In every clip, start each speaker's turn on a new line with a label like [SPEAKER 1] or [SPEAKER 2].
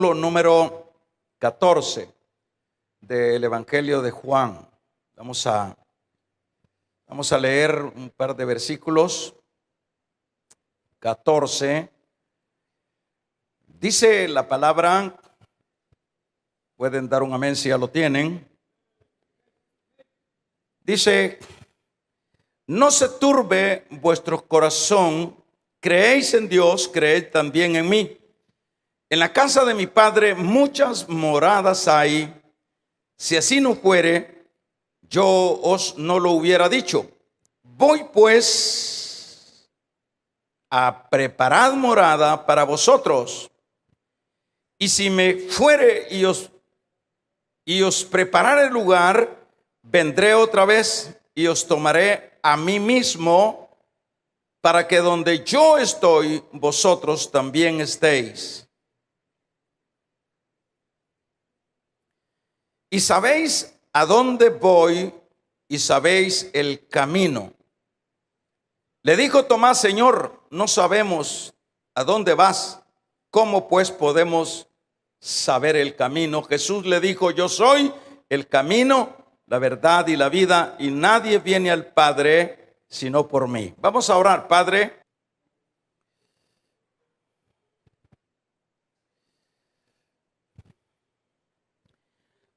[SPEAKER 1] Número 14 del Evangelio de Juan. Vamos a leer un par de versículos. 14. Dice la palabra, pueden dar un amén si ya lo tienen. Dice: no se turbe vuestro corazón, creéis en Dios, creed también en mí. En la casa de mi Padre muchas moradas hay. Si así no fuere, yo os no lo hubiera dicho. Voy pues a preparar morada para vosotros. Y si me fuere y os preparare el lugar, vendré otra vez y os tomaré a mí mismo, para que donde yo estoy, vosotros también estéis. Y sabéis a dónde voy y sabéis el camino. Le dijo Tomás: Señor, no sabemos a dónde vas. ¿Cómo pues podemos saber el camino? Jesús le dijo: yo soy el camino, la verdad y la vida, y nadie viene al Padre sino por mí. Vamos a orar. Padre,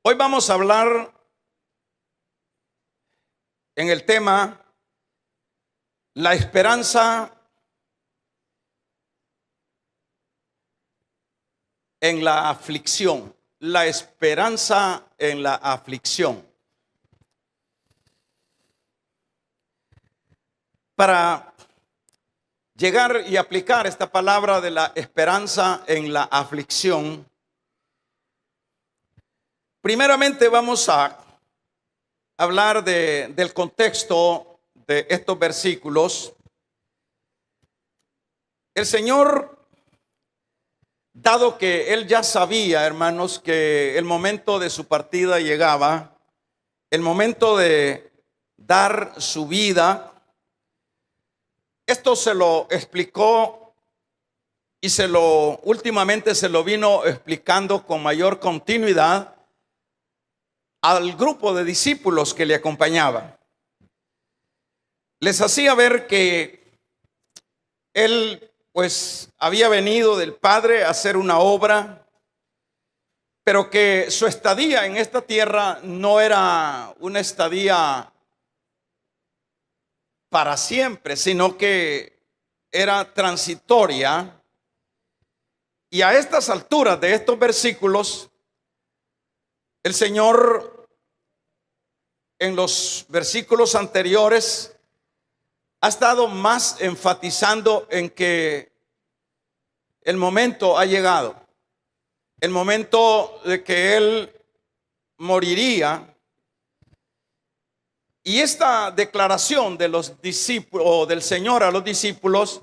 [SPEAKER 1] hoy vamos a hablar en el tema la esperanza en la aflicción. La esperanza en la aflicción. Para llegar y aplicar esta palabra de la esperanza en la aflicción, primeramente vamos a hablar del contexto de estos versículos. El Señor, dado que Él ya sabía, hermanos, que el momento de su partida llegaba, el momento de dar su vida, esto se lo explicó y últimamente se lo vino explicando con mayor continuidad al grupo de discípulos que le acompañaban. Les hacía ver que Él pues había venido del Padre a hacer una obra, pero que su estadía en esta tierra no era una estadía para siempre, sino que era transitoria. Y a estas alturas de estos versículos, el Señor en los versículos anteriores ha estado más enfatizando en que el momento ha llegado, el momento de que Él moriría. Y esta declaración de los discípulos, o del Señor a los discípulos,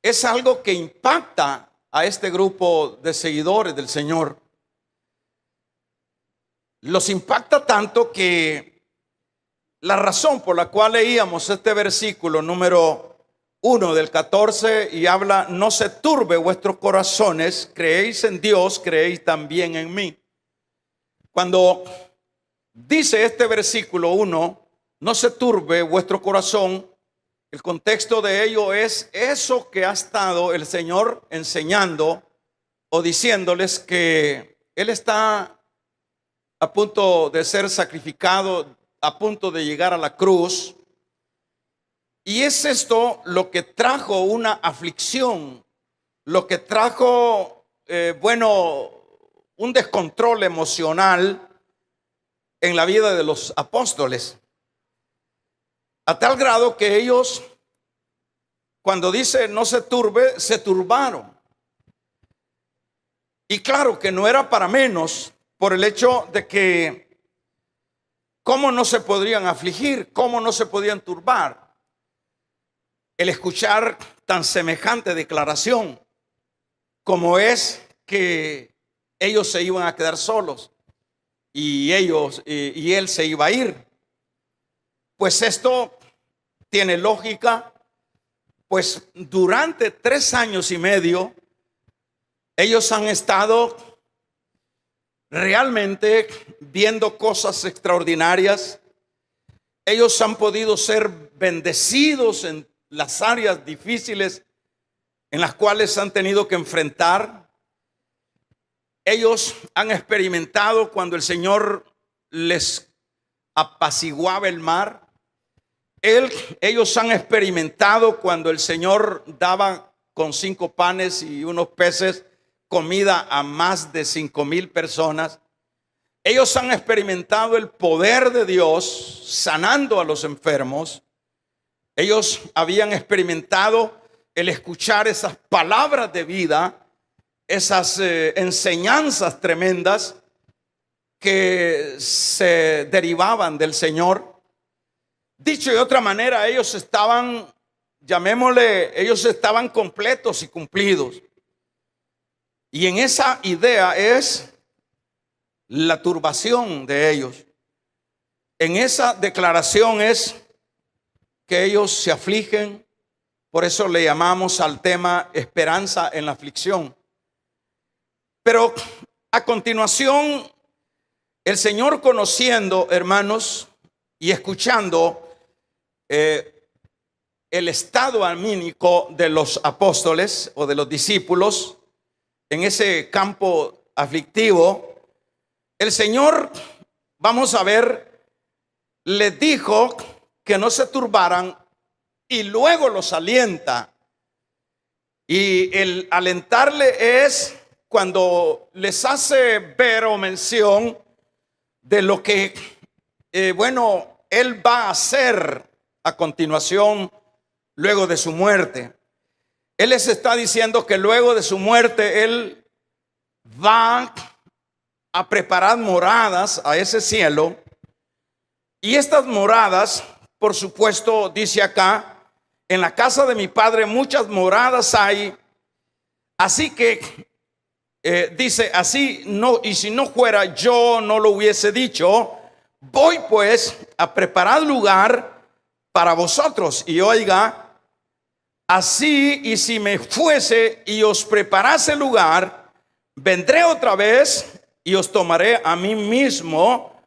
[SPEAKER 1] es algo que impacta a este grupo de seguidores del Señor. Los impacta tanto que la razón por la cual leíamos este versículo número 1 del 14 y habla: no se turbe vuestros corazones, creéis en Dios, creéis también en mí. Cuando dice este versículo 1, no se turbe vuestro corazón, el contexto de ello es eso que ha estado el Señor enseñando o diciéndoles, que Él está a punto de ser sacrificado, a punto de llegar a la cruz. Y es esto lo que trajo una aflicción, lo que trajo, un descontrol emocional en la vida de los apóstoles, a tal grado que ellos, cuando dice no se turbe, se turbaron. Y claro que no era para menos, por el hecho de que cómo no se podrían afligir, cómo no se podían turbar. El escuchar tan semejante declaración como es que ellos se iban a quedar solos y él se iba a ir. Pues esto tiene lógica, pues durante 3 años y medio Ellos han estado realmente viendo cosas extraordinarias. Ellos han podido ser bendecidos en las áreas difíciles en las cuales han tenido que enfrentar. Ellos han experimentado cuando el Señor les apaciguaba el mar. Ellos han experimentado cuando el Señor daba con 5 panes y unos peces comida a más de 5,000 personas. Ellos han experimentado el poder de Dios sanando a los enfermos. Ellos habían experimentado el escuchar esas palabras de vida, esas enseñanzas tremendas que se derivaban del Señor. Dicho de otra manera, ellos estaban, llamémosle, ellos estaban completos y cumplidos. Y en esa idea es la turbación de ellos. En esa declaración es que ellos se afligen. Por eso le llamamos al tema esperanza en la aflicción. Pero a continuación, el Señor, conociendo, hermanos, y escuchando el estado anímico de los apóstoles o de los discípulos en ese campo aflictivo, el Señor, vamos a ver, les dijo que no se turbaran y luego los alienta. Y el alentarle es cuando les hace ver o mención de lo que, Él va a hacer a continuación luego de su muerte. Él les está diciendo que luego de su muerte Él va a preparar moradas a ese cielo. Y estas moradas, por supuesto, dice acá, en la casa de mi Padre muchas moradas hay. Así que dice así, no, y si no fuera yo no lo hubiese dicho. Voy pues a preparar lugar para vosotros. Y oiga, así, y si me fuese y os preparase lugar, vendré otra vez y os tomaré a mí mismo,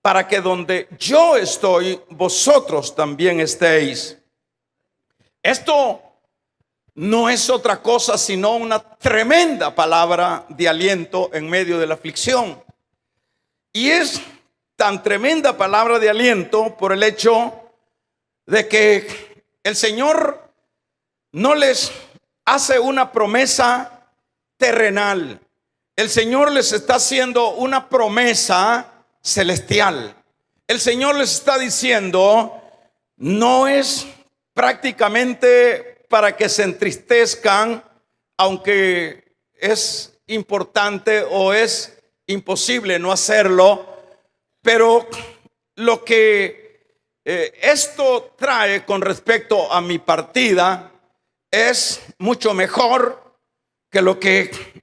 [SPEAKER 1] para que donde yo estoy, vosotros también estéis. Esto no es otra cosa sino una tremenda palabra de aliento en medio de la aflicción. Y es tan tremenda palabra de aliento por el hecho de que el Señor no les hace una promesa terrenal. El Señor les está haciendo una promesa celestial. El Señor les está diciendo, no es prácticamente para que se entristezcan, aunque es importante o es imposible no hacerlo, pero lo que esto trae con respecto a mi partida es mucho mejor que lo que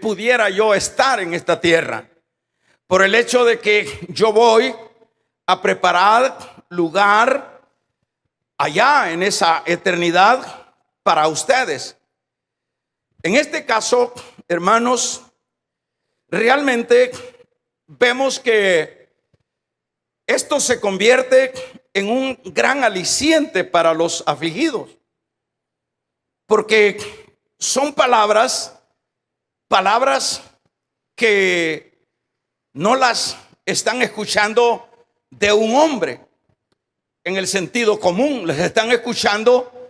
[SPEAKER 1] pudiera yo estar en esta tierra, por el hecho de que yo voy a preparar lugar allá en esa eternidad para ustedes. En este caso, hermanos, realmente vemos que esto se convierte en un gran aliciente para los afligidos, porque son palabras que no las están escuchando de un hombre en el sentido común, les están escuchando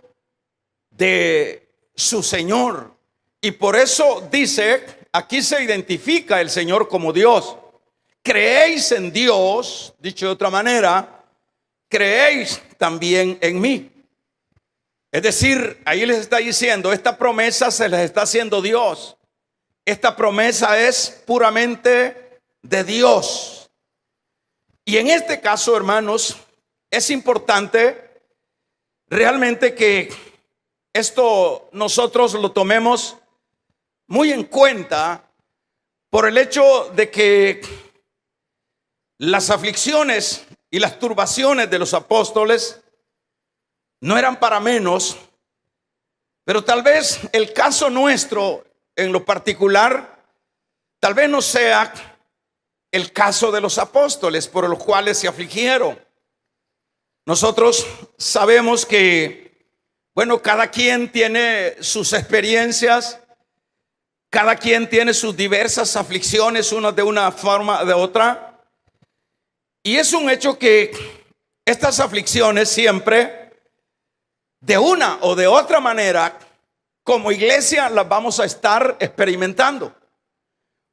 [SPEAKER 1] de su Señor. Y por eso dice, aquí se identifica el Señor como Dios. Creéis en Dios, dicho de otra manera, creéis también en mí. Es decir, ahí les está diciendo, esta promesa se les está haciendo Dios. Esta promesa es puramente de Dios. Y en este caso, hermanos, es importante realmente que esto nosotros lo tomemos muy en cuenta por el hecho de que las aflicciones y las turbaciones de los apóstoles no eran para menos, pero tal vez el caso nuestro, en lo particular, tal vez no sea el caso de los apóstoles por los cuales se afligieron. Nosotros sabemos que, bueno, cada quien tiene sus experiencias, cada quien tiene sus diversas aflicciones, unas de una forma o de otra. Y es un hecho que estas aflicciones siempre, de una o de otra manera, como iglesia las vamos a estar experimentando.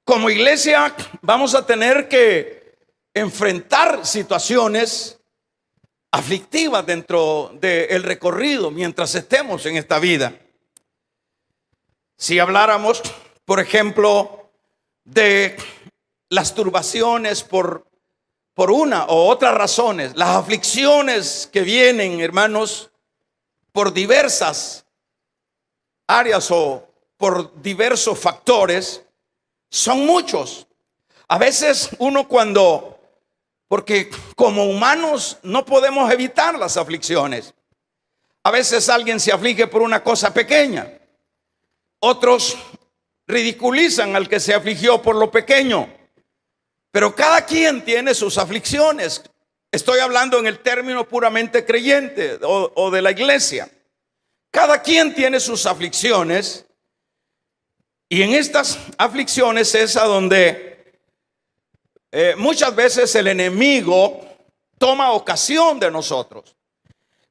[SPEAKER 1] Como iglesia vamos a tener que enfrentar situaciones aflictivas dentro del recorrido mientras estemos en esta vida. Si habláramos, por ejemplo, de las turbaciones por una o otras razones, las aflicciones que vienen, hermanos, por diversas áreas o por diversos factores, son muchos. A veces uno porque como humanos no podemos evitar las aflicciones. A veces alguien se aflige por una cosa pequeña. Otros ridiculizan al que se afligió por lo pequeño. Pero cada quien tiene sus aflicciones. Estoy hablando en el término puramente creyente o de la iglesia. Cada quien tiene sus aflicciones. Y en estas aflicciones es a donde muchas veces el enemigo toma ocasión de nosotros.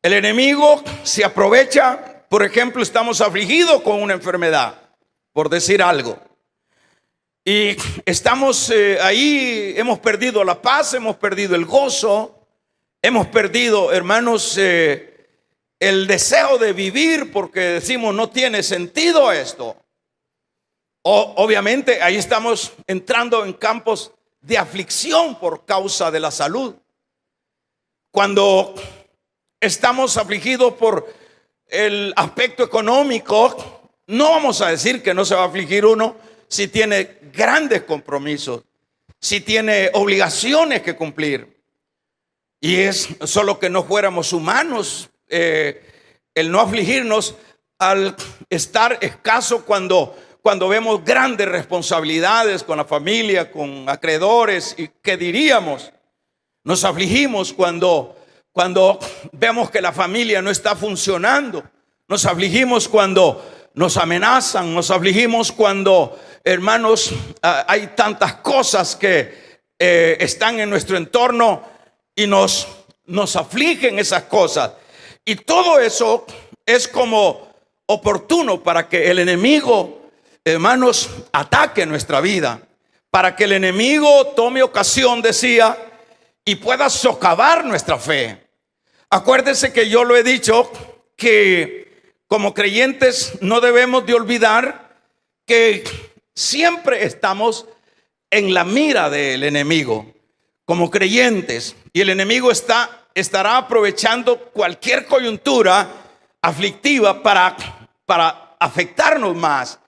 [SPEAKER 1] El enemigo se aprovecha, por ejemplo, estamos afligidos con una enfermedad, por decir algo. Y estamos ahí, hemos perdido la paz, hemos perdido el gozo, hemos perdido, hermanos, el deseo de vivir porque decimos no tiene sentido esto. Obviamente ahí estamos entrando en campos de aflicción por causa de la salud. Cuando estamos afligidos por el aspecto económico, no vamos a decir que no se va a afligir uno si tiene grandes compromisos, si tiene obligaciones que cumplir. Y es solo que no fuéramos humanos el no afligirnos al estar escaso cuando vemos grandes responsabilidades con la familia, con acreedores. ¿Y qué diríamos? Nos afligimos cuando vemos que la familia no está funcionando. Nos afligimos cuando nos amenazan. Nos afligimos cuando, hermanos, hay tantas cosas que están en nuestro entorno y nos afligen esas cosas. Y todo eso es como oportuno para que el enemigo, hermanos, ataque nuestra vida, para que el enemigo tome ocasión, decía, y pueda socavar nuestra fe. Acuérdense que yo lo he dicho, que como creyentes no debemos de olvidar que siempre estamos en la mira del enemigo como creyentes, y el enemigo estará aprovechando cualquier coyuntura aflictiva para afectarnos más,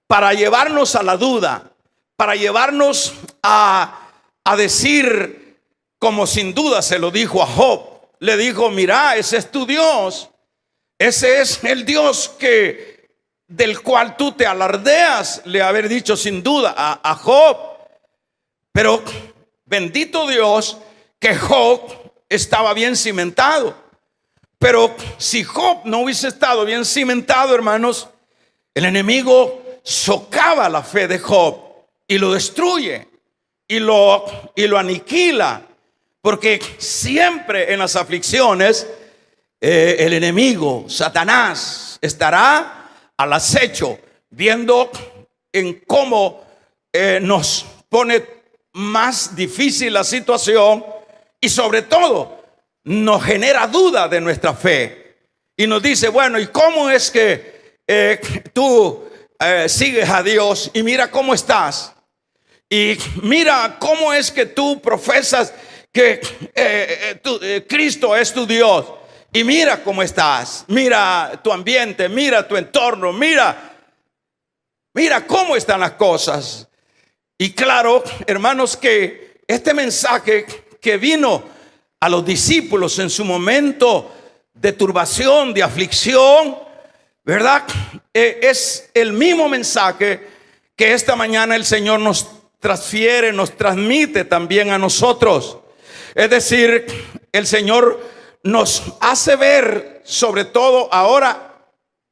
[SPEAKER 1] para llevarnos a la duda, para llevarnos a decir, como sin duda se lo dijo a Job. Le dijo: mira, ese es tu Dios, ese es el Dios del cual tú te alardeas, le haber dicho sin duda a Job. Pero bendito Dios que Job estaba bien cimentado. Pero si Job no hubiese estado bien cimentado, hermanos, el enemigo socava la fe de Job y lo destruye y lo aniquila, porque siempre en las aflicciones el enemigo, Satanás, estará al acecho, viendo en cómo nos pone más difícil la situación, y sobre todo nos genera duda de nuestra fe y nos dice: bueno, ¿y cómo es que tú sigues a Dios y mira cómo estás? Y mira cómo es que tú profesas que Cristo es tu Dios, y mira cómo estás, mira tu ambiente, mira tu entorno, mira cómo están las cosas. Y claro, hermanos, que este mensaje que vino a los discípulos en su momento de turbación, de aflicción, ¿verdad? Es el mismo mensaje que esta mañana el Señor nos transfiere, nos transmite también a nosotros. Es decir, el Señor nos hace ver, sobre todo ahora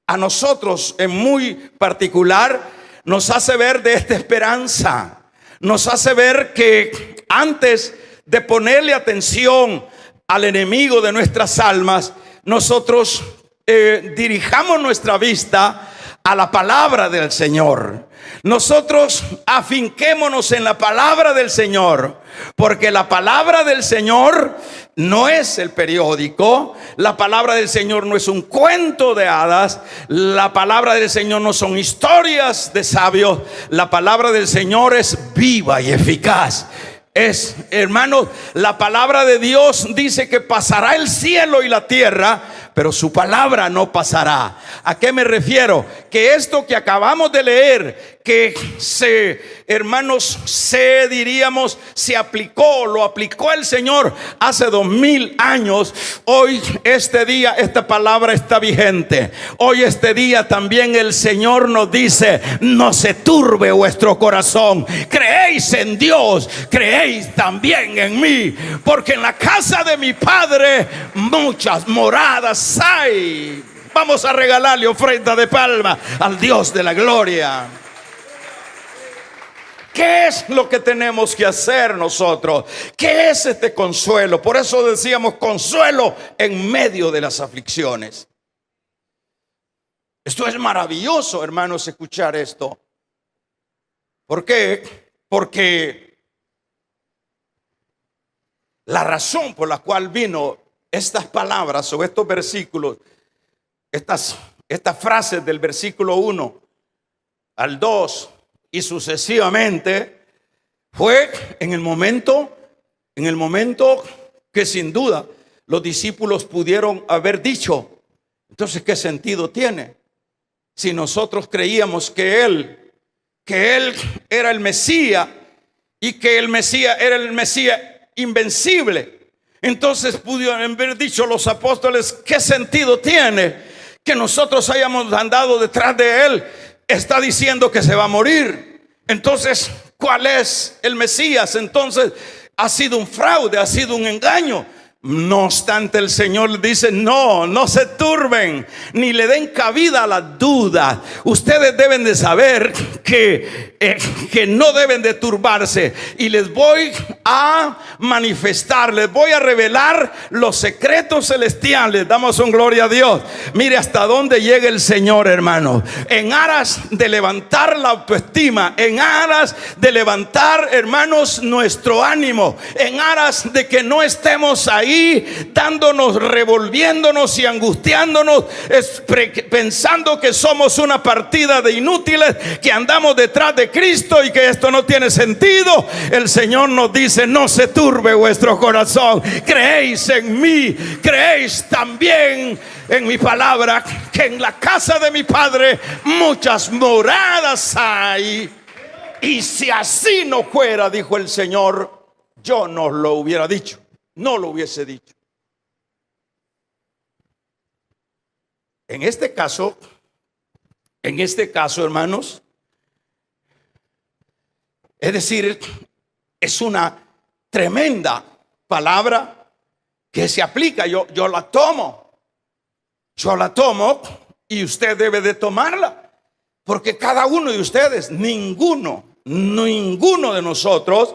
[SPEAKER 1] a nosotros en muy particular, nos hace ver de esta esperanza. Nos hace ver que antes de ponerle atención al enemigo de nuestras almas, nosotros dirijamos nuestra vista a la palabra del Señor. Nosotros afinquémonos en la palabra del Señor, porque la palabra del Señor no es el periódico, la palabra del Señor no es un cuento de hadas, la palabra del Señor no son historias de sabios, la palabra del Señor es viva y eficaz. Es, hermanos, la palabra de Dios dice que pasará el cielo y la tierra, pero su palabra no pasará. ¿A qué me refiero? Que esto que acabamos de leer, que hermanos, se aplicó, lo aplicó el Señor hace 2000 años. Hoy, este día, esta palabra está vigente. Hoy, este día, también el Señor nos dice: no se turbe vuestro corazón. Creéis en Dios, creéis también en mí, porque en la casa de mi Padre muchas moradas hay. Vamos a regalarle ofrenda de palma al Dios de la gloria. ¿Qué es lo que tenemos que hacer nosotros? ¿Qué es este consuelo? Por eso decíamos consuelo en medio de las aflicciones. Esto es maravilloso, hermanos, escuchar esto. ¿Por qué? Porque la razón por la cual vino estas palabras o estos versículos, estas frases del versículo 1 al 2 y sucesivamente, fue en el momento que sin duda los discípulos pudieron haber dicho: entonces, ¿qué sentido tiene? Si nosotros creíamos que Él era el Mesías y que el Mesías era el Mesías invencible, entonces pudieron haber dicho los apóstoles: ¿qué sentido tiene que nosotros hayamos andado detrás de Él? Está diciendo que se va a morir. Entonces, ¿cuál es el Mesías? Entonces, ha sido un fraude, ha sido un engaño. No obstante, el Señor dice: no se turben, ni le den cabida a la duda. Ustedes deben de saber que no deben de turbarse. Y les voy a manifestar, les voy a revelar los secretos celestiales. Damos un gloria a Dios. Mire hasta dónde llega el Señor, hermano. En aras de levantar la autoestima, en aras de levantar, hermanos, nuestro ánimo, en aras de que no estemos ahí dándonos, revolviéndonos y angustiándonos, pensando que somos una partida de inútiles, que andamos detrás de Cristo y que esto no tiene sentido. El Señor nos dice: no se turbe vuestro corazón. Creéis en mí, creéis también en mi palabra, que en la casa de mi Padre muchas moradas hay. Y si así no fuera, dijo el Señor, yo no lo hubiera dicho. No lo hubiese dicho. En este caso, hermanos, es decir, es una tremenda palabra que se aplica. Yo la tomo y usted debe de tomarla, porque cada uno de ustedes, ninguno de nosotros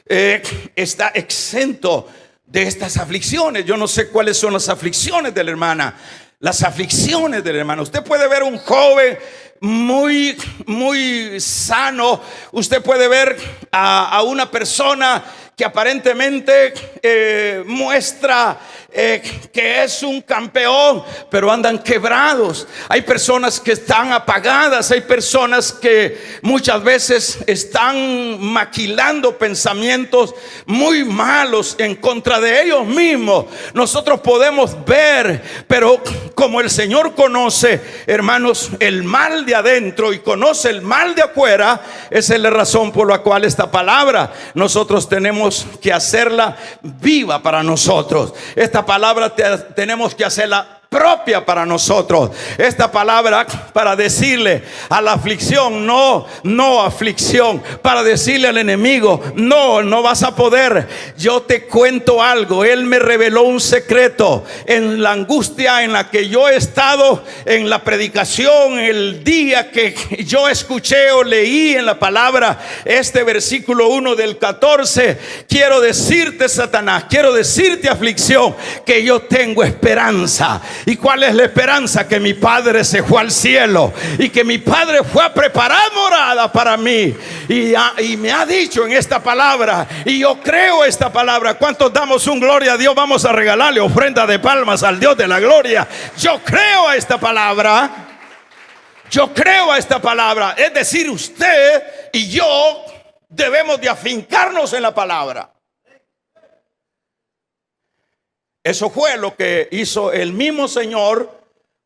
[SPEAKER 1] está exento de estas aflicciones. Yo no sé cuáles son las aflicciones de la hermana. Las aflicciones de la hermana. Usted puede ver un joven muy sano. Usted puede ver a una persona que aparentemente muestra que es un campeón, pero andan quebrados. Hay personas que están apagadas. Hay personas que muchas veces están maquilando pensamientos muy malos en contra de ellos mismos. Nosotros podemos ver, pero como el Señor conoce, hermanos, el mal de adentro y conoce el mal de afuera, esa es la razón por la cual esta palabra nosotros tenemos que hacerla viva para nosotros. Esta palabra tenemos que hacerla propia para nosotros. Esta palabra para decirle a la aflicción, no, no aflicción. Para decirle al enemigo, no, no vas a poder. Yo te cuento algo. Él me reveló un secreto en la angustia en la que yo he estado, en la predicación, el día que yo escuché o leí en la palabra este versículo 1 del 14. Quiero decirte, Satanás, quiero decirte, aflicción, que yo tengo esperanza. ¿Y cuál es la esperanza? Que mi Padre se fue al cielo y que mi Padre fue a preparar morada para mí, y me ha dicho en esta palabra, y yo creo esta palabra. ¿Cuántos damos un gloria a Dios? Vamos a regalarle ofrenda de palmas al Dios de la gloria. Yo creo a esta palabra. Yo creo a esta palabra. Es decir, usted y yo debemos de afincarnos en la palabra. Eso fue lo que hizo el mismo Señor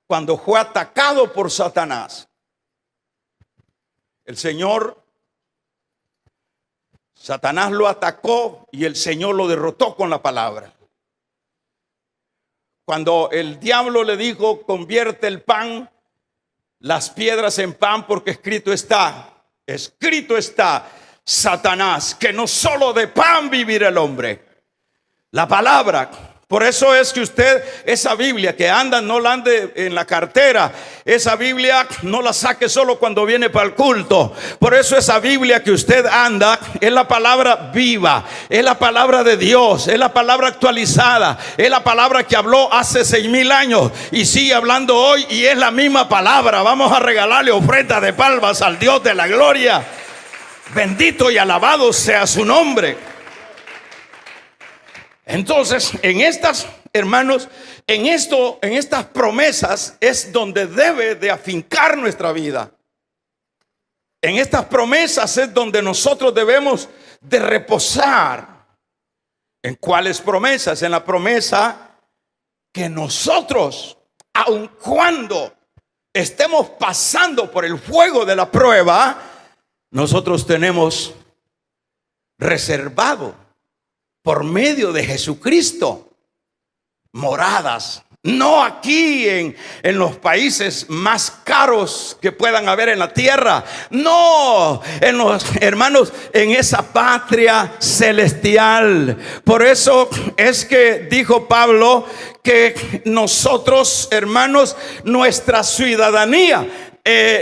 [SPEAKER 1] cuando fue atacado por Satanás. El Señor, Satanás lo atacó y el Señor lo derrotó con la palabra. Cuando el diablo le dijo, convierte el pan, las piedras en pan, porque escrito está, Satanás, que no solo de pan vivirá el hombre. La palabra. Por eso es que usted, esa Biblia que anda, no la ande en la cartera. Esa Biblia no la saque solo cuando viene para el culto. Por eso esa Biblia que usted anda es la palabra viva, es la palabra de Dios, es la palabra actualizada, es la palabra que habló hace 6,000 años y sigue hablando hoy, y es la misma palabra. Vamos a regalarle ofrenda de palmas al Dios de la gloria. Bendito y alabado sea su nombre. Entonces, en estas, hermanos, en estas promesas es donde debe de afincar nuestra vida. En estas promesas es donde nosotros debemos de reposar. ¿En cuáles promesas? En la promesa que nosotros, aun cuando estemos pasando por el fuego de la prueba, nosotros tenemos reservado por medio de Jesucristo moradas. No aquí en los países más caros que puedan haber en la tierra. No, en los hermanos, en esa patria celestial. Por eso es que dijo Pablo que nosotros, hermanos, nuestra ciudadanía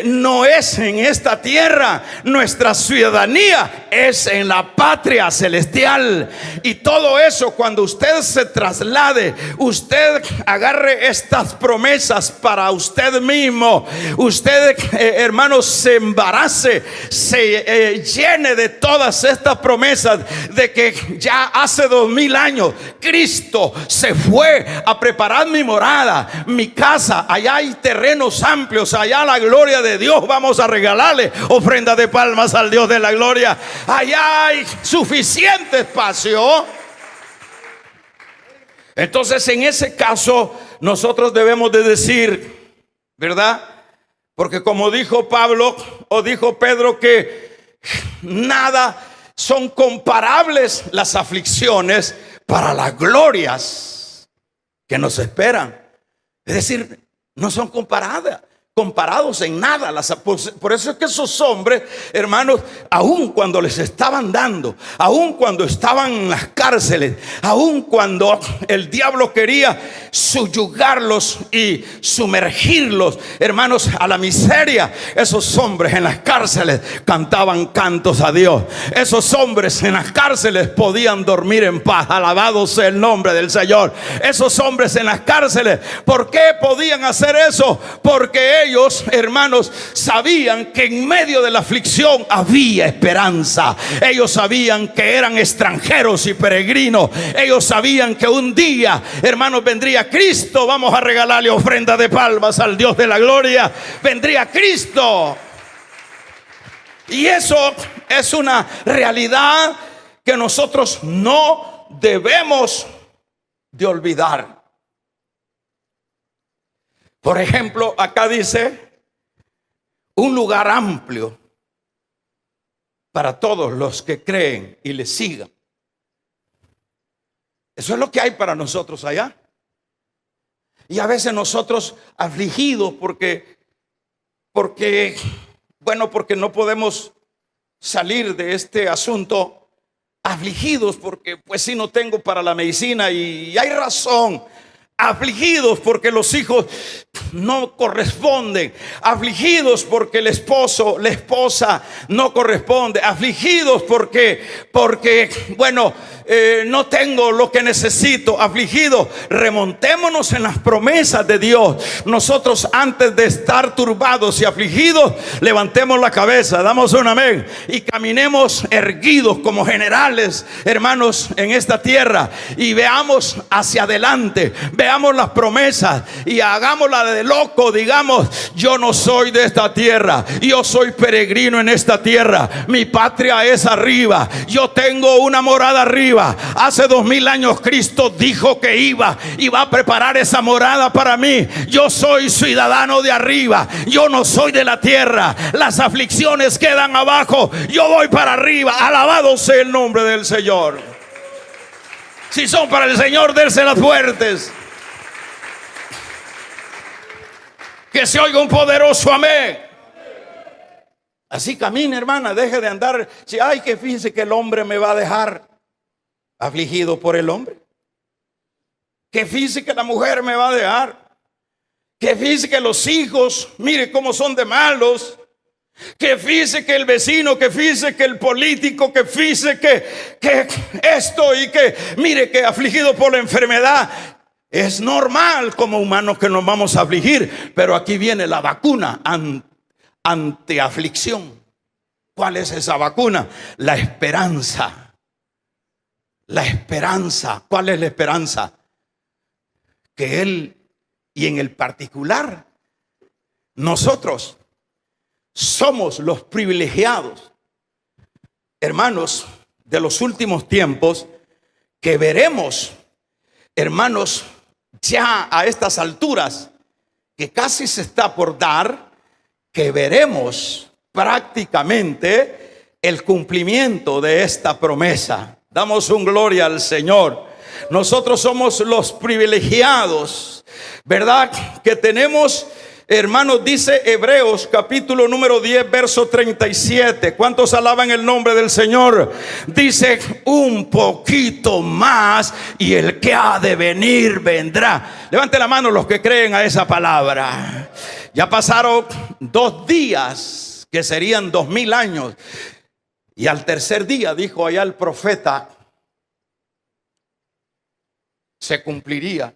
[SPEAKER 1] no es en esta tierra. Nuestra ciudadanía es en la patria celestial. Y todo eso, cuando usted se traslade, usted agarre estas promesas para usted mismo. Usted, hermanos, se embarace, se llene de todas estas promesas de que ya hace 2000 años Cristo se fue a preparar mi morada, mi casa. Allá hay terrenos amplios, allá la gloria de Dios. Vamos a regalarle ofrenda de palmas al Dios de la gloria. Allá hay suficiente espacio. Entonces, en ese caso, nosotros debemos de decir, ¿verdad? Porque como dijo Pablo o dijo Pedro, que nada son comparables las aflicciones para las glorias que nos esperan. Es decir, no son comparados en nada. Por eso es que esos hombres, hermanos, aun cuando les estaban dando, aun cuando estaban en las cárceles, aun cuando el diablo quería subyugarlos y sumergirlos, hermanos, a la miseria, esos hombres en las cárceles cantaban cantos a Dios. Esos hombres en las cárceles podían dormir en paz. Alabado sea el nombre del Señor. Esos hombres en las cárceles, ¿por qué podían hacer eso? Porque ellos, hermanos, sabían que en medio de la aflicción había esperanza. Ellos sabían que eran extranjeros y peregrinos. Ellos sabían que un día, hermanos, vendría Cristo. Vamos a regalarle ofrenda de palmas al Dios de la gloria. Vendría Cristo. Y eso es una realidad que nosotros no debemos de olvidar. Por ejemplo, acá dice un lugar amplio para todos los que creen y le sigan. Eso es lo que hay para nosotros allá. Y a veces nosotros afligidos porque no podemos salir de este asunto, afligidos porque pues sí no tengo para la medicina y hay razón. Afligidos porque los hijos no corresponden, afligidos porque el esposo, la esposa no corresponde, afligidos porque no tengo lo que necesito, afligidos. Remontémonos en las promesas de Dios. Nosotros, antes de estar turbados y afligidos, levantemos la cabeza, damos un amén y caminemos erguidos como generales, hermanos, en esta tierra, y veamos hacia adelante, veamos las promesas y hagámosla de loco. Digamos: yo no soy de esta tierra, yo soy peregrino en esta tierra, mi patria es arriba, yo tengo una morada arriba. Hace 2000 años Cristo dijo que iba a preparar esa morada para mí. Yo soy ciudadano de arriba, yo no soy de la tierra. Las aflicciones quedan abajo, yo voy para arriba. Alabado sea el nombre del Señor. Si son para el Señor, dérselas fuertes. Que se oiga un poderoso amén. Así camina, hermana. Deje de andar. Si ay, que fíjese que el hombre me va a dejar. Afligido por el hombre. Que fíjese que la mujer me va a dejar. Que fíjese que los hijos, mire cómo son de malos. Que fíjese que el vecino, que fíjese que el político, que fíjese que esto y que mire que afligido por la enfermedad. Es normal como humanos que nos vamos a afligir, pero aquí viene la vacuna ante aflicción. ¿Cuál es esa vacuna? La esperanza. La esperanza. ¿Cuál es la esperanza? Que Él, y en el particular, nosotros somos los privilegiados, hermanos, de los últimos tiempos, que veremos, hermanos, ya a estas alturas, que casi se está por dar, que veremos prácticamente el cumplimiento de esta promesa. Damos un gloria al Señor. Nosotros somos los privilegiados, ¿verdad? Que tenemos, hermanos, dice Hebreos capítulo número 10 verso 37. ¿Cuántos alaban el nombre del Señor? Dice: un poquito más y el que ha de venir vendrá. Levante la mano los que creen a esa palabra. Ya pasaron 2 días, que serían 2000 años. Y al tercer día, dijo allá el profeta, se cumpliría.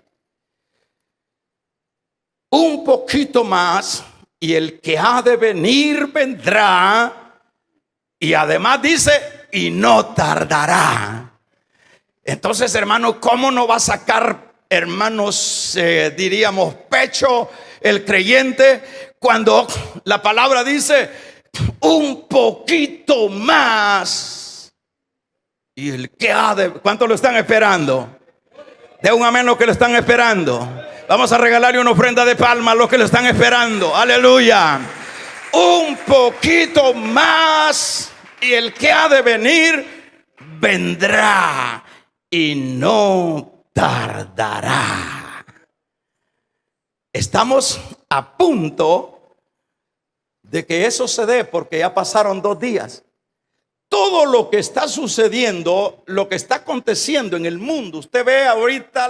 [SPEAKER 1] Un poquito más y el que ha de venir vendrá. Y además dice: y no tardará. Entonces, hermano, ¿cómo no va a sacar, hermanos, diríamos, pecho el creyente cuando la palabra dice un poquito más? Y el que ha de... ¿Cuántos lo están esperando? De un amén los que lo están esperando. Vamos a regalarle una ofrenda de palmas a los que lo están esperando. Aleluya. Un poquito más y el que ha de venir vendrá y no tardará. Estamos a punto de que eso se dé, porque ya pasaron 2 días. Todo lo que está sucediendo, lo que está aconteciendo en el mundo, usted ve ahorita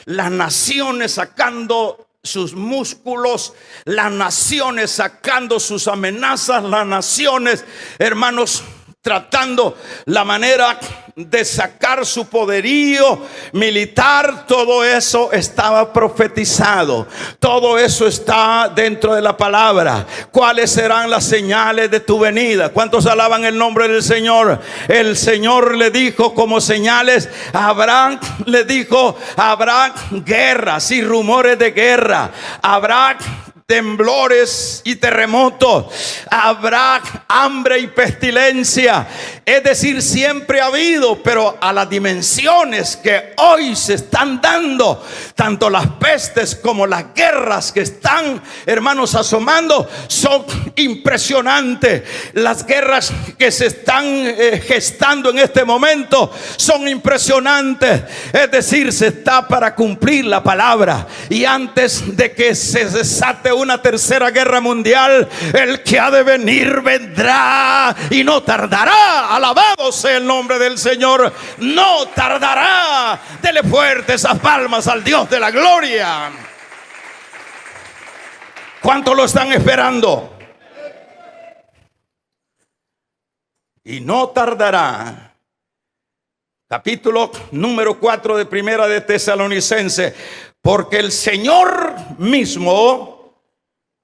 [SPEAKER 1] las naciones sacando sus músculos, las naciones sacando sus amenazas, las naciones, hermanos, tratando la manera de sacar su poderío militar. Todo eso estaba profetizado, todo eso está dentro de la palabra. ¿Cuáles serán las señales de tu venida? ¿Cuántos alaban el nombre del Señor? El Señor le dijo como señales a Abraham, le dijo: habrá guerras y rumores de guerra, habrá temblores y terremotos, habrá hambre y pestilencia. Es decir, siempre ha habido, pero a las dimensiones que hoy se están dando, tanto las pestes como las guerras que están, hermanos, asomando, son impresionantes. Las guerras que se están gestando en este momento son impresionantes. Es decir, se está para cumplir la palabra, y antes de que se desate una tercera guerra mundial, el que ha de venir vendrá y no tardará. Alabado sea el nombre del Señor, no tardará. Dele fuerte esas palmas al Dios de la gloria. ¿Cuántos lo están esperando? Y no tardará. Capítulo número 4 de Primera de Tesalonicenses. Porque el Señor mismo,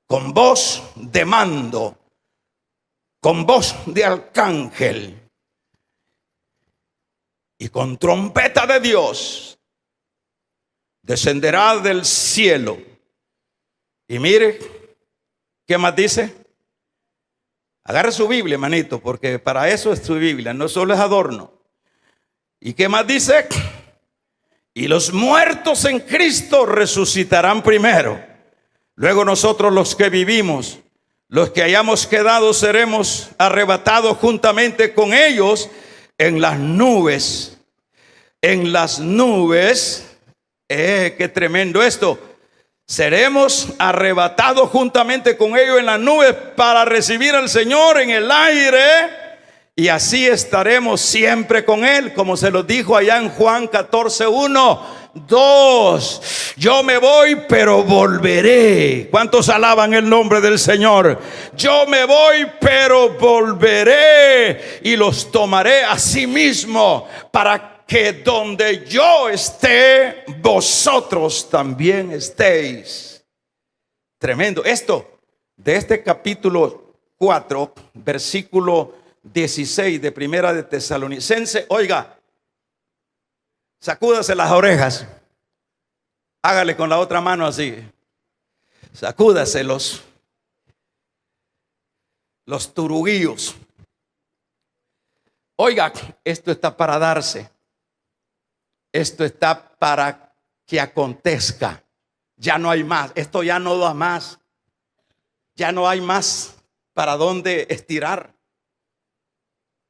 [SPEAKER 1] con voz de mando, con voz de arcángel y con trompeta de Dios, descenderá del cielo. Y mire, ¿qué más dice? Agarre su Biblia, hermanito, porque para eso es su Biblia, no solo es adorno. ¿Y qué más dice? Y los muertos en Cristo resucitarán primero. Luego nosotros, los que vivimos, los que hayamos quedado, seremos arrebatados juntamente con ellos en las nubes. En las nubes. Qué tremendo esto. Seremos arrebatados juntamente con ellos en las nubes para recibir al Señor en el aire. Y así estaremos siempre con Él, como se lo dijo allá en Juan 14:1. 2. Yo me voy, pero volveré. ¿Cuántos alaban el nombre del Señor? Yo me voy, pero volveré y los tomaré a sí mismo, para que donde yo esté, vosotros también estéis. Tremendo. Esto, de este capítulo 4, versículo 16 de Primera de Tesalonicenses. Oiga, sacúdase las orejas. Hágale con la otra mano así. Sacúdase los turuguillos. Oiga, esto está para darse. Esto está para que acontezca. Ya no hay más. Esto ya no da más. Ya no hay más para dónde estirar.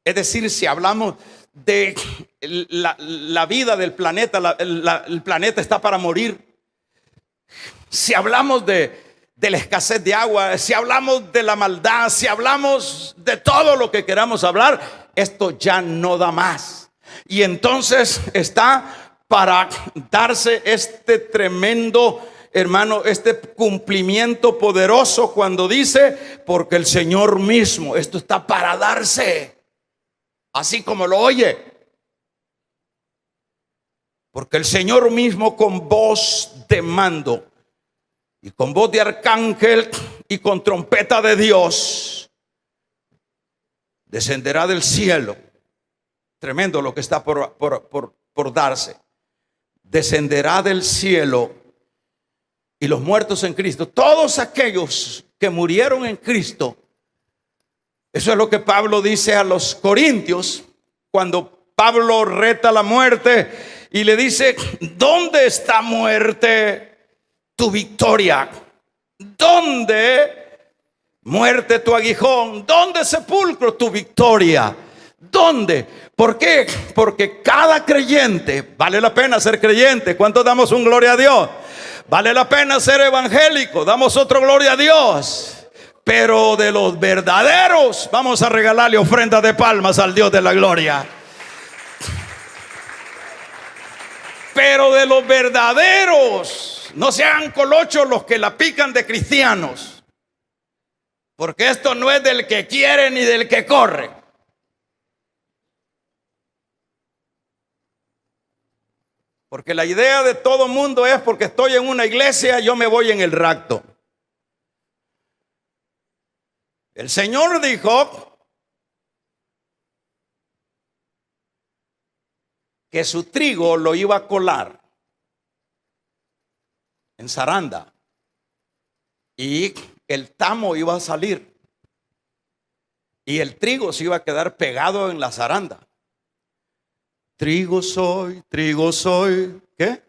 [SPEAKER 1] Es decir, si hablamos de la vida del planeta, el planeta está para morir. Si hablamos de la escasez de agua, si hablamos de la maldad, si hablamos de todo lo que queramos hablar, esto ya no da más. Y entonces está para darse este tremendo, hermano, este cumplimiento poderoso cuando dice, porque el Señor mismo, esto está para darse. Así como lo oye. Porque el Señor mismo, con voz de mando y con voz de arcángel y con trompeta de Dios, descenderá del cielo. Tremendo lo que está por darse. Descenderá del cielo, y los muertos en Cristo, todos aquellos que murieron en Cristo. Eso es lo que Pablo dice a los corintios, cuando Pablo reta la muerte y le dice: ¿dónde está, muerte, tu victoria? ¿Dónde, muerte, tu aguijón? ¿Dónde, sepulcro, tu victoria? ¿Dónde? ¿Por qué? Porque cada creyente, vale la pena ser creyente. ¿Cuántos damos un gloria a Dios? Vale la pena ser evangélico, damos otro gloria a Dios. Pero de los verdaderos, vamos a regalarle ofrenda de palmas al Dios de la gloria. Pero de los verdaderos, no sean colochos los que la pican de cristianos, porque esto no es del que quiere ni del que corre. Porque la idea de todo mundo es: porque estoy en una iglesia, yo me voy en el rapto. El Señor dijo que su trigo lo iba a colar en zaranda. y el tamo iba a salir y el trigo se iba a quedar pegado en la zaranda. Trigo soy, ¿qué?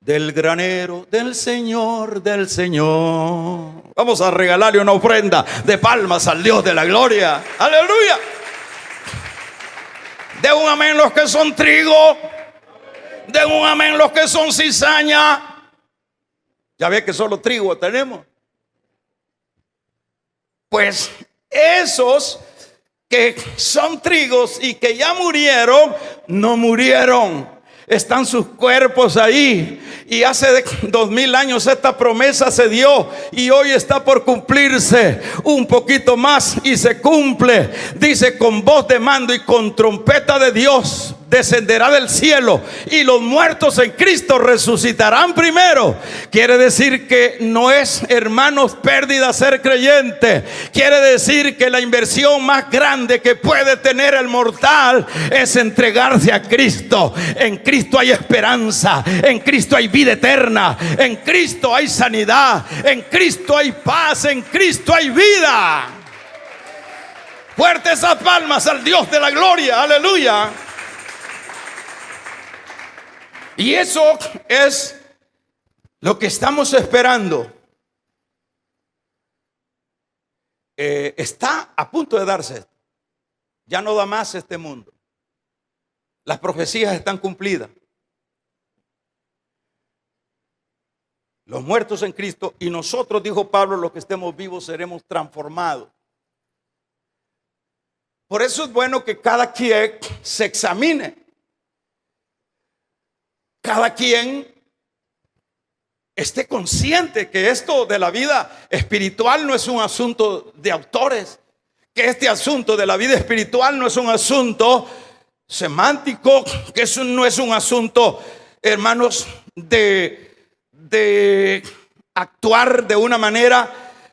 [SPEAKER 1] Del granero del Señor, del Señor. Vamos a regalarle una ofrenda de palmas al Dios de la gloria. Aleluya. De un amén los que son trigo. De un amén los que son cizaña. Ya ve que solo trigo tenemos. Pues esos que son trigos y que ya murieron, no murieron. Están sus cuerpos ahí. Y hace 2000 años esta promesa se dio y hoy está por cumplirse un poquito más y se cumple. Dice: con voz de mando y con trompeta de Dios descenderá del cielo y los muertos en Cristo resucitarán primero. Quiere decir que no es, hermanos, pérdida ser creyente. Quiere decir que la inversión más grande que puede tener el mortal es entregarse a Cristo. En Cristo hay esperanza, en Cristo hay vida eterna, en Cristo hay sanidad, en Cristo hay paz, en Cristo hay vida. Fuertes esas palmas al Dios de la gloria, aleluya. Y eso es lo que estamos esperando. Está a punto de darse. Ya no da más este mundo. Las profecías están cumplidas. Los muertos en Cristo y nosotros, dijo Pablo, los que estemos vivos seremos transformados. Por eso es bueno que cada quien se examine. Cada quien esté consciente que esto de la vida espiritual no es un asunto de autores, que este asunto de la vida espiritual no es un asunto semántico, que eso no es un asunto, hermanos, de actuar de una manera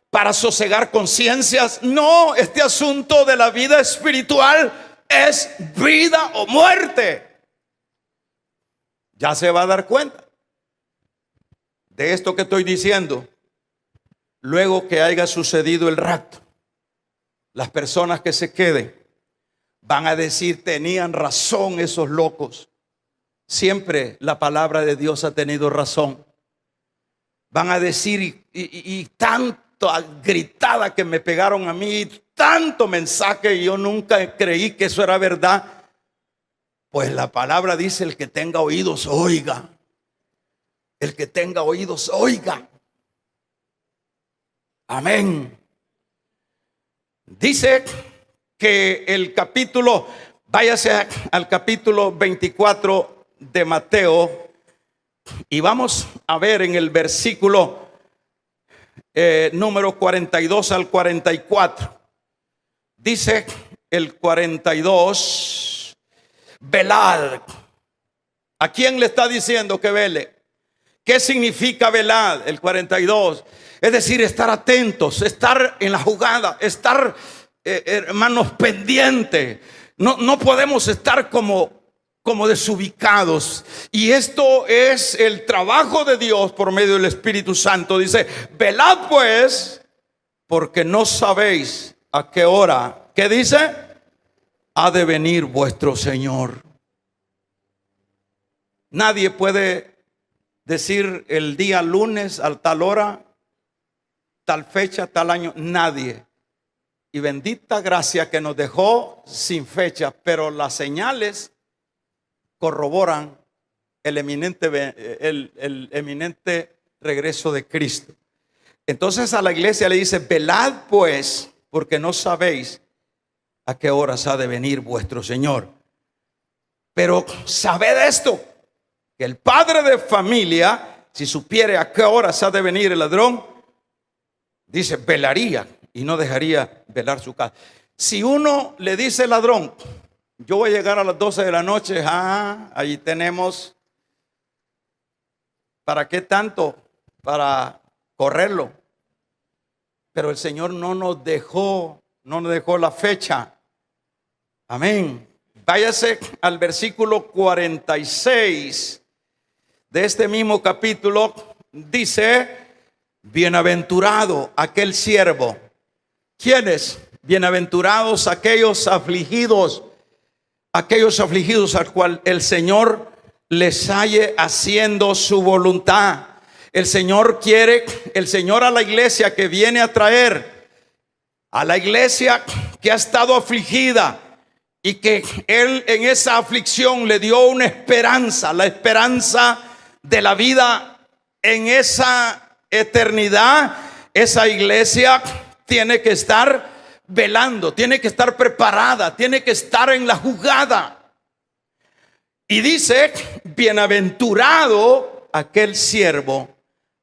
[SPEAKER 1] para sosegar conciencias. No, este asunto de la vida espiritual es vida o muerte. Ya se va a dar cuenta de esto que estoy diciendo luego que haya sucedido el rapto. Las personas que se queden van a decir: tenían razón esos locos. Siempre la palabra de Dios ha tenido razón. Van a decir: y tanto gritada que me pegaron a mí, tanto mensaje, y yo nunca creí que eso era verdad. Pues la palabra dice: el que tenga oídos, oiga. El que tenga oídos, oiga. Amén. Dice que el capítulo, váyase al capítulo 24 de Mateo y vamos a ver en el versículo número 42 al 44. Dice el 42: velad. ¿A quién le está diciendo que vele? ¿Qué significa velad? El 42. Es decir, estar atentos, estar en la jugada, estar, hermanos, pendientes. No podemos estar como desubicados. Y esto es el trabajo de Dios por medio del Espíritu Santo. Dice: velad pues, porque no sabéis a qué hora, ¿qué dice? Ha de venir vuestro Señor. Nadie puede decir el día lunes a tal hora, tal fecha, tal año. Nadie. Y bendita gracia que nos dejó sin fecha, pero las señales corroboran el eminente regreso de Cristo. Entonces a la iglesia le dice: velad pues, porque no sabéis a qué horas ha de venir vuestro Señor. Pero sabed esto, que el padre de familia, si supiere a qué horas ha de venir el ladrón, dice, velaría y no dejaría velar su casa. Si uno le dice al ladrón: yo voy a llegar a las 12 de la noche, allí tenemos, ¿para qué tanto? Para correrlo. Pero el Señor no nos dejó la fecha. Amén. Váyase al versículo 46 de este mismo capítulo. Dice: Bienaventurado aquel siervo. ¿Quiénes? Bienaventurados aquellos afligidos al cual el Señor les halle haciendo su voluntad. El Señor a la iglesia que viene a traer, a la iglesia que ha estado afligida y que Él en esa aflicción le dio una esperanza, la esperanza de la vida en esa eternidad. Esa iglesia tiene que estar velando, tiene que estar preparada, tiene que estar en la jugada. Y dice: bienaventurado aquel siervo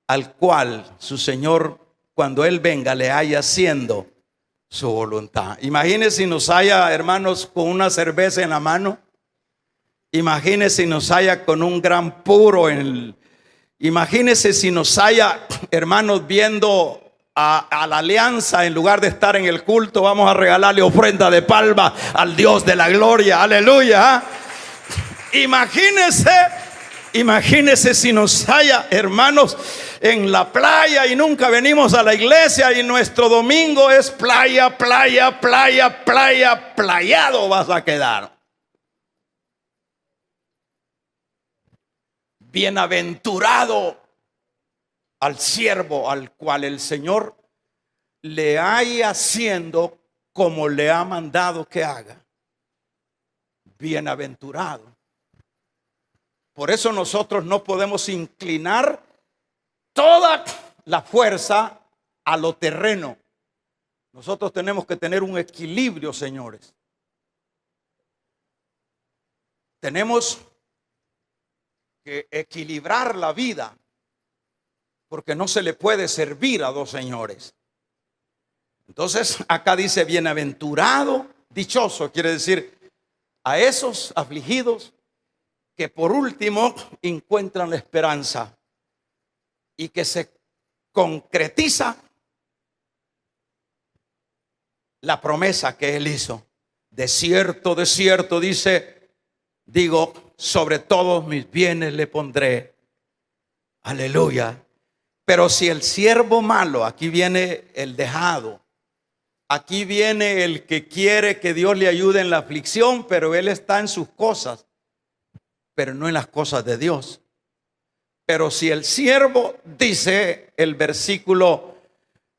[SPEAKER 1] al cual su Señor, cuando Él venga, le haya haciendo su voluntad. Imagínese si nos haya, hermanos, con una cerveza en la mano. Imagínese si nos haya con un gran puro imagínese si nos haya, hermanos, viendo a la alianza. En lugar de estar en el culto, vamos a regalarle ofrenda de palma al Dios de la gloria. Aleluya. Imagínese si nos haya, hermanos, en la playa y nunca venimos a la iglesia y nuestro domingo es playa, playado vas a quedar. Bienaventurado al siervo al cual el Señor le haya haciendo como le ha mandado que haga. Bienaventurado. Por eso nosotros no podemos inclinar toda la fuerza a lo terreno. Nosotros tenemos que tener un equilibrio, señores. Tenemos que equilibrar la vida, porque no se le puede servir a dos señores. Entonces acá dice: bienaventurado, dichoso, quiere decir a esos afligidos que por último encuentran la esperanza y que se concretiza la promesa que Él hizo. De cierto, digo, sobre todos mis bienes le pondré. Aleluya. Pero si el siervo malo, aquí viene el dejado, aquí viene el que quiere que Dios le ayude en la aflicción, pero él está en sus cosas, pero no en las cosas de Dios. Pero si el siervo, dice el versículo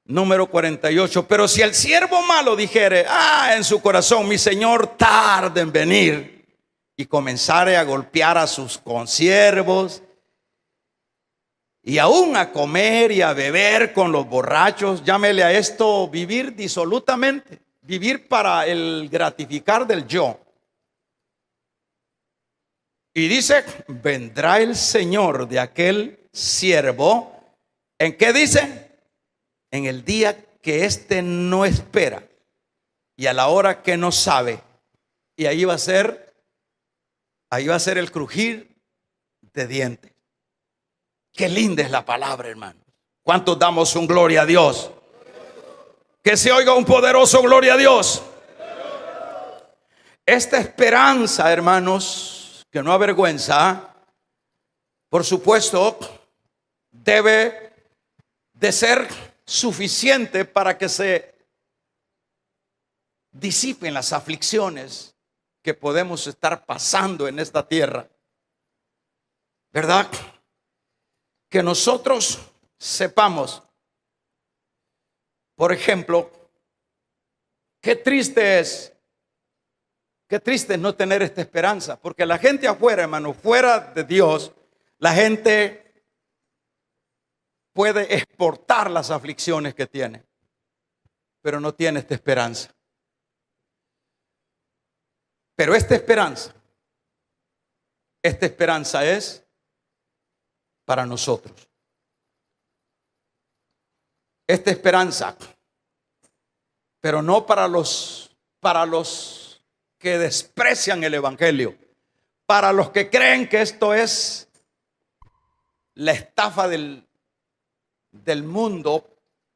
[SPEAKER 1] número 48, pero si el siervo malo dijere en su corazón: mi Señor tarde en venir, y comenzare a golpear a sus consiervos y aún a comer y a beber con los borrachos, llámele a esto vivir disolutamente, vivir para el gratificar del yo. Y dice: vendrá el Señor de aquel siervo, ¿en qué dice? En el día que éste no espera y a la hora que no sabe. Y ahí va a ser el crujir de dientes. Qué linda es la palabra, hermano. ¿Cuántos damos un gloria a Dios? Que se oiga un poderoso gloria a Dios. Esta esperanza, hermanos, que no avergüenza, por supuesto, debe de ser suficiente para que se disipen las aflicciones que podemos estar pasando en esta tierra. ¿Verdad? Que nosotros sepamos, por ejemplo, qué triste es no tener esta esperanza, porque la gente afuera, hermano, fuera de Dios, la gente puede exportar las aflicciones que tiene, pero no tiene esta esperanza. Pero esta esperanza es para nosotros. Esta esperanza, pero no para los que desprecian el evangelio, para los que creen que esto es la estafa del mundo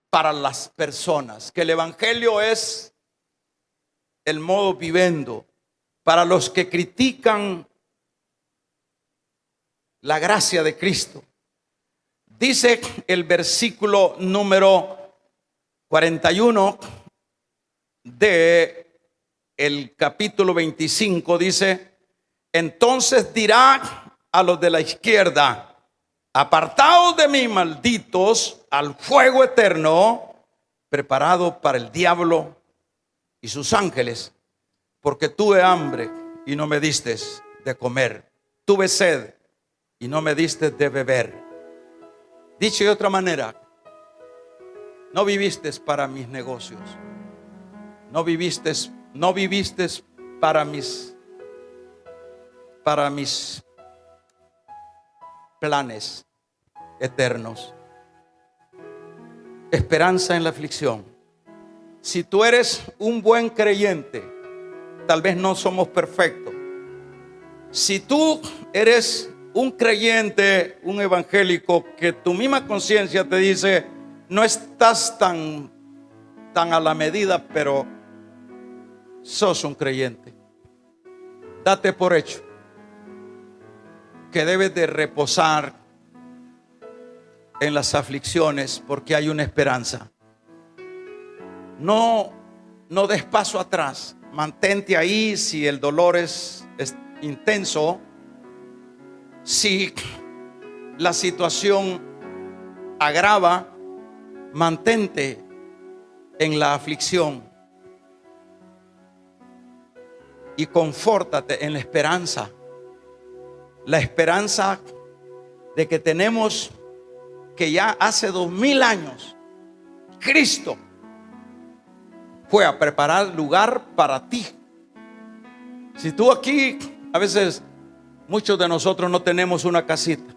[SPEAKER 1] para las personas, que el evangelio es el modo vivendo. Para los que critican la gracia de Cristo, Dice el versículo número 41 de el capítulo 25, dice: entonces dirá a los de la izquierda: apartaos de mí, malditos, al fuego eterno, preparado para el diablo y sus ángeles, porque tuve hambre y no me diste de comer, tuve sed y no me diste de beber. Dicho de otra manera, no viviste para mis negocios, no viviste para mis planes eternos. Esperanza en la aflicción. Si tú eres un buen creyente, tal vez no somos perfectos. Si tú eres un creyente, un evangélico, que tu misma conciencia te dice: no estás tan a la medida, pero sos un creyente, date por hecho que debes de reposar en las aflicciones, porque hay una esperanza. No des paso atrás, mantente ahí. Si el dolor es intenso, si la situación agrava, mantente en la aflicción y confórtate en la esperanza. La esperanza de que tenemos, que ya hace 2000 años Cristo fue a preparar lugar para ti. Si tú aquí, a veces muchos de nosotros no tenemos una casita,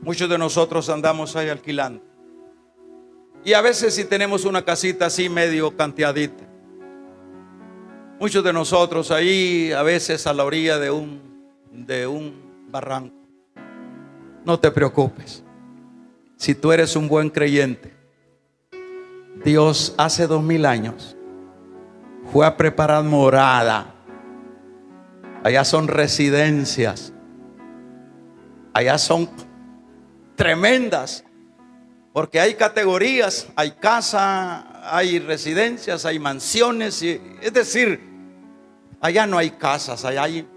[SPEAKER 1] muchos de nosotros andamos ahí alquilando, y a veces si tenemos una casita así medio canteadita, muchos de nosotros ahí a veces a la orilla de un barranco. No te preocupes. Si tú eres un buen creyente, Dios hace 2000 años fue a preparar morada. Allá son residencias, allá son tremendas, porque hay categorías, hay casa, hay residencias, hay mansiones, es decir, allá no hay casas, allá hay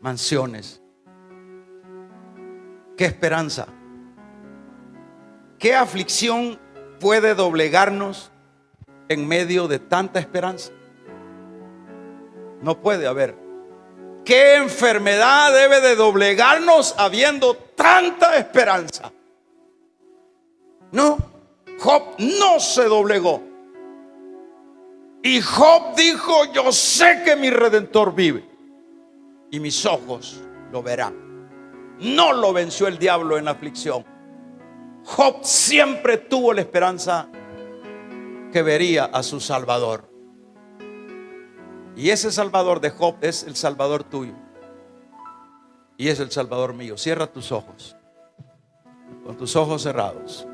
[SPEAKER 1] mansiones. ¿Qué esperanza? ¿Qué aflicción puede doblegarnos en medio de tanta esperanza? No puede haber. ¿Qué enfermedad debe de doblegarnos habiendo tanta esperanza? No, Job no se doblegó. Y Job dijo: yo sé que mi Redentor vive y mis ojos lo verán. No lo venció el diablo en la aflicción. Job siempre tuvo la esperanza que vería a su Salvador. Y ese Salvador de Job es el Salvador tuyo y es el Salvador mío. Cierra tus ojos, con tus ojos cerrados.